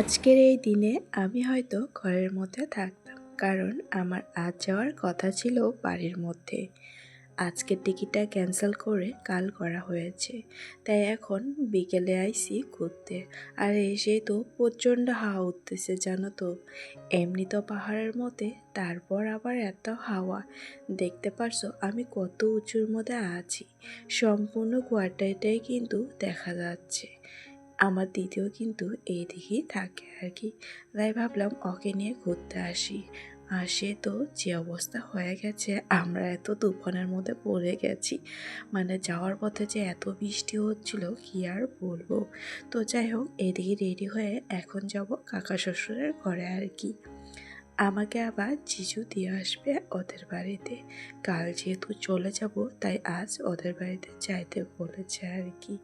আজকের এই দিনে আমি হয়তো ঘরের মধ্যে থাকতাম, কারণ আমার আজ যাওয়ার কথা ছিল বাড়ির মধ্যে। আজকের টিকিটটা ক্যান্সেল করে কাল করা হয়েছে, তাই এখন বিকেলে আইসি ঘুরতে। আর এসেই তো প্রচণ্ড হাওয়া উঠতেছে, জানো তো। এমনি তো পাহাড়ের মধ্যে, তারপর আবার এত হাওয়া। দেখতে পারছো আমি কত উঁচুর মধ্যে আছি, সম্পূর্ণ কোয়ার্টারটাই কিন্তু দেখা যাচ্ছে। আমার দিদিও কিন্তু এই দিকেই থাকে আর কি, তাই ভাবলাম ওকে নিয়ে ঘুরতে আসি। আর সে তো যে অবস্থা হয়ে গেছে, আমরা এত তুফানের মধ্যে পড়ে গেছি। মানে যাওয়ার পথে যে এত বৃষ্টি হচ্ছিল কি আর বলবো। তো যাই হোক, এদিকে রেডি হয়ে এখন যাব কাকা শ্বশুরের ঘরে আর কি। আমাকে আবার জিজু দিয়ে আসবে ওদের বাড়িতে। কাল যেহেতু চলে যাব, তাই আজ ওদের বাড়িতে যাইতে বলেছে আর কি।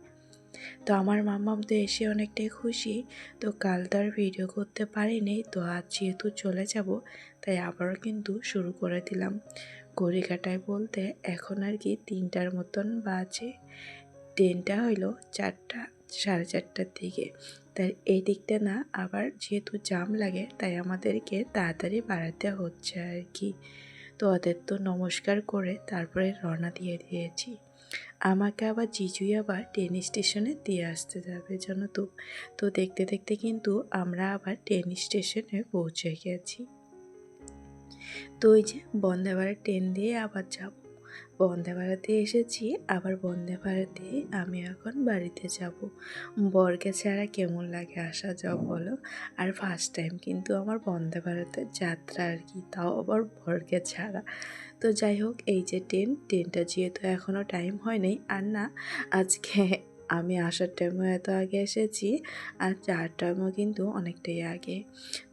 তো আমার মাম্মাম তো এসে অনেকটাই খুশি। তো কাল তো আর ভিডিও করতে পারিনি, তো আজ যেহেতু চলে যাব, তাই আবারও কিন্তু শুরু করে দিলাম। ঘড়ি কাটায় বলতে এখন আর কি 3টার মতন বাজে। ট্রেনটা হইলো 4টা, 4:30টার দিকে। তাই এই দিকটা না আবার যেহেতু জাম লাগে, তাই আমাদেরকে তাড়াতাড়ি বাড়াতে হচ্ছে আর কি। তো ওদের তো নমস্কার করে তারপরে রওনা দিয়ে দিয়েছি। আমাকে আবার জিজুই আবার ট্রেন স্টেশনে দিয়ে আসতে যাবে, জানো তো। তো দেখতে দেখতে কিন্তু আমরা আবার ট্রেন স্টেশনে পৌঁছে গেছি। তো ওই যে বন্দে ভারত ট্রেন দিয়ে আবার যাব। বন্দে ভারতে এসেছি, আবার বন্দে ভারতে আমি এখন বাড়িতে যাব। বরকে ছাড়া কেমন লাগে আসা যাও বলো। আর ফার্স্ট টাইম কিন্তু আমার বন্দে ভারতের যাত্রা আর কি, তাও আবার বরকে ছাড়া। তো যাই হোক, এই যে ট্রেনটা যেহেতু এখনও টাইম হয় নাই, আর না আজকে আমি আসার টাইমও এত আগে এসেছি, আর যাওয়ার টাইমও কিন্তু অনেকটাই আগে।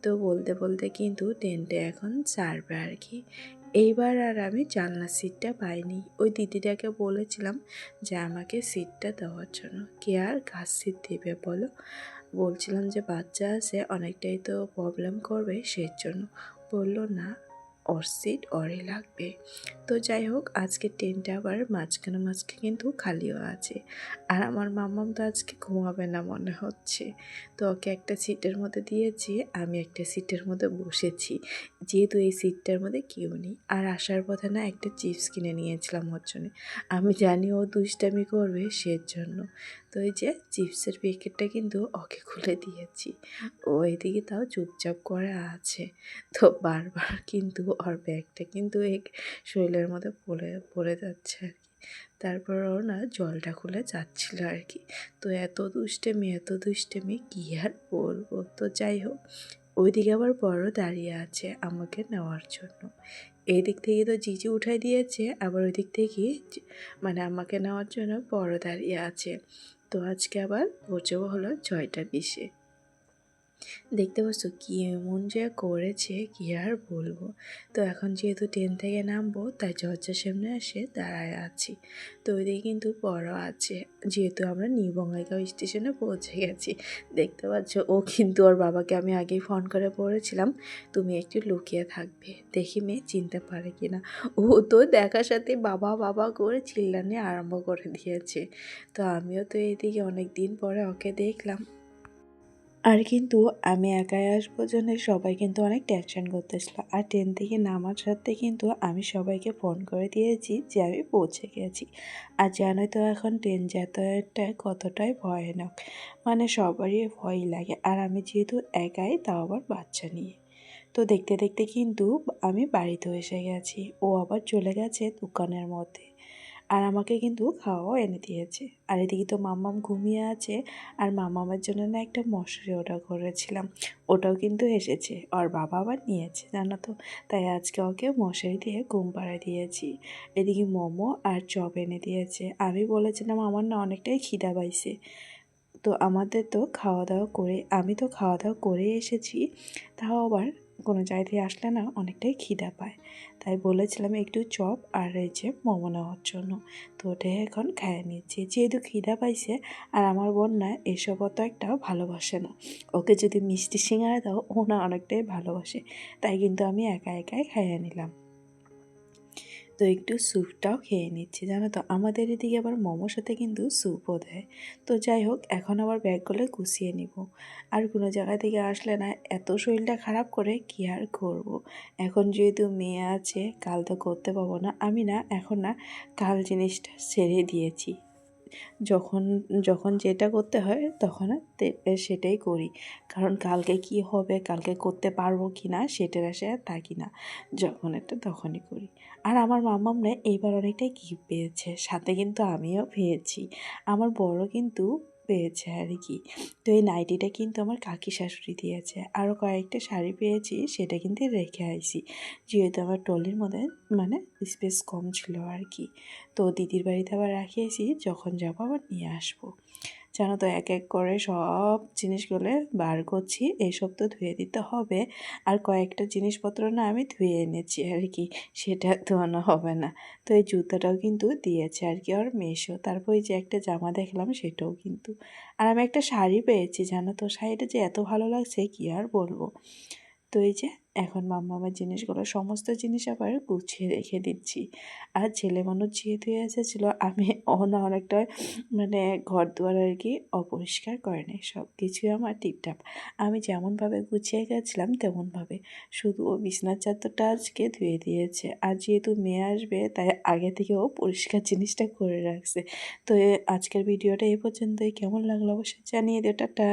তো বলতে বলতে কিন্তু ট্রেনটা এখন ছাড়বে আর কি। এইবার আর আমি জানলার সিটটা পাইনি। ওই দিদিটাকে বলেছিলাম যে আমাকে সিটটা দেওয়ার জন্য, কে আর কাজ সিট দেবে বলো। বলছিলাম যে বাচ্চা আছে, অনেকটাই তো প্রবলেম করবে, সেই জন্য বললো না, ওর সিট ওরই লাগবে। তো যাই হোক, আজকে ট্রেনটা আবার মাঝখানে মাঝখানে কিন্তু খালিও আছে। আর আমার মাম্মাম তো আজকে ঘুমাবে না মনে হচ্ছে। তো ওকে একটা সিটের মধ্যে দিয়েছি, আমি একটা সিটের মধ্যে বসেছি, যেহেতু এই সিটটার মধ্যে কেউ নেই। আর আসার পথে না একটা চিপস কিনে নিয়েছিলাম ওর জন্য। আমি জানি ও দুষ্টামি করবে, সেজন্য। তো এই যে চিপসের প্যাকেটটা কিন্তু ওকে খুলে দিয়েছি। ও এদিকে তাও চুপচাপ করে আছে। তো বারবার কিন্তু ওর ব্যাগটা কিন্তু শরীরের মধ্যে পড়ে পড়ে যাচ্ছে আর কি। তারপর ও না জলটা খুলে যাচ্ছিল আর কি। তো এত দুষ্টেমি কী আর বলবো। তো যাই হোক, ওইদিকে আবার বড় দাঁড়িয়ে আছে আমাকে নেওয়ার জন্য। এই দিক থেকে তো জিজু উঠাই দিয়েছে, আবার ওই দিক থেকে মানে আমাকে নেওয়ার জন্য বড় দাঁড়িয়ে আছে। তো আজকে আবার পৌঁছবো হলো 6টা 20-এ। দেখতে পাচ্ছ কি এমন যে করেছে, কি আর বলবো। তো এখন যেহেতু ট্রেন থেকে নামবো, তাই দরজার সামনে এসে দাঁড়ায় আছি। তো ওইদিকে কিন্তু বড় আছে, যেহেতু আমরা নিউ বঙ্গাইগাঁও স্টেশনে পৌঁছে গেছি। দেখতে পাচ্ছ ও কিন্তু ওর বাবাকে আমি আগেই ফোন করে বলেছিলাম, তুমি একটু লুকিয়ে থাকবে, দেখি মেয়ে চিনতে পারে কিনা। ও তো দেখার সাথে বাবা বাবা করে চিল্লানি আরম্ভ করে দিয়েছে। তো আমিও তো এইদিকে অনেক দিন পরে ওকে দেখলাম। আর কিন্তু আমি একাই আসবো জন্য সবাই কিন্তু অনেক টেনশন করতেছিল। আর ট্রেন থেকে নামার সাথে কিন্তু আমি সবাইকে ফোন করে দিয়েছি যে আমি পৌঁছে গেছি। আর জানোই তো এখন ট্রেন যাতায়াতটা কতটাই ভয়ানক, মানে সবারই ভয় লাগে। আর আমি যেহেতু একাই, তাও আবার বাচ্চা নিয়ে। তো দেখতে দেখতে কিন্তু আমি বাড়িতেও এসে গেছি। ও আবার চলে গেছে দোকানের মধ্যে। আর আমাকে কিন্তু খাওয়াও এনে দিয়েছে। আর এদিকে তো মাম্মাম ঘুমিয়ে আছে। আর মাম্মামের জন্য না একটা মশারি অর্ডার করেছিলাম, ওটাও কিন্তু এসেছে। ওর বাবা আবার নিয়েছে, জানো তো। তাই আজকে ওকে মশারি দিয়ে ঘুম পাড়ায় দিয়েছি। এদিকে মোমো আর চপ এনে দিয়েছে। আমি বলেছিলাম আমার না অনেকটাই খিদা পাইছে। তো আমাদের তো খাওয়া দাওয়া করে, আমি তো খাওয়া দাওয়া করে এসেছি, তাও আবার কোনো জায়গা থেকে আসলে না অনেকটাই খিদা পায়। তাই বলেছিলাম একটু চপ আর এই যে মোমো নেওয়ার জন্য। তো ওটাই এখন খেয়ে নিচ্ছি, যেহেতু খিদা পাইছে। আর আমার বোন না এসব অত একটা ভালোবাসে না, ওকে যদি মিষ্টি সিঙ্গারা দাও ও না অনেকটাই ভালোবাসে। তাই কিন্তু আমি একা একাই খাইয়ে নিলাম। তো একটু স্যুপটাও খেয়ে নিচ্ছি। জানো তো আমাদের এদিকে আবার মোমোর সাথে কিন্তু স্যুপও দেয়। তো যাই হোক, এখন আবার ব্যাগগুলো গুছিয়ে নিব। আর কোনো জায়গা থেকে আসলে না এত শরীরটা খারাপ করে কি আর করব। এখন যেহেতু মেয়ে আছে, কাল তো করতে পারবো না। আমি না এখন না কাল জিনিসটা ছেড়ে দিয়েছি। যখন যখন যেটা করতে হয় তখন সেটাই করি। কারণ কালকে কি হবে, কালকে করতে পারবো কি না সেটার আশায় আর থাকি না। যখন এটা তখনই করি। আর আমার মাম্মাম না এইবার অনেকটাই গিফট পেয়েছে, সাথে কিন্তু আমিও পেয়েছি। আমার বড় কিন্তু পেয়েছে আর কি। তো এই নাইটিটা কিন্তু আমার কাকি শাশুড়ি দিয়েছে। আরও কয়েকটা শাড়ি পেয়েছি, সেটা কিন্তু রেখে আইছি, যেহেতু আমার ট্রলির মধ্যে মানে স্পেস কম ছিল আর কি। তো দিদির বাড়িতে আবার রাখিয়েছি, যখন যাবো আবার নিয়ে আসবো। জানো তো এক এক করে সব জিনিসগুলো বার করছি, এইসব তো ধুয়ে দিতে হবে। আর কয়েকটা জিনিসপত্র না আমি ধুয়ে এনেছি আর কি, সেটা ধোয়ানো হবে না। তো এই জুতাটাও কিন্তু দিয়েছে আর কি আর মেশো। তারপর এই যে একটা জামা দেখলাম সেটাও কিন্তু। আর আমি একটা শাড়ি পেয়েছি, জানো তো শাড়িটা যে এত ভালো লাগছে কি আর বলবো। তো এই যে এখন মাম্মামের জিনিসগুলো সমস্ত জিনিস আবার গুছিয়ে রেখে দিচ্ছি। আর ছেলে মানুষ যেহেতু এসেছিলো, আমি অনেকটা মানে ঘর দুয়ার আর কি অপরিষ্কার করে নেই, সব কিছুই আমার টিপটাপ। আমি যেমনভাবে গুছিয়ে গেছিলাম তেমনভাবে, শুধু ও বিছনার চাদরটা আজকে ধুয়ে দিয়েছে। আর যেহেতু মেয়ে আসবে তাই আগে থেকে ও পরিষ্কার জিনিসটা করে রাখছে। তো আজকের ভিডিওটা এই পর্যন্তই। কেমন লাগলো অবশ্যই জানিয়ে দিও। টাটা।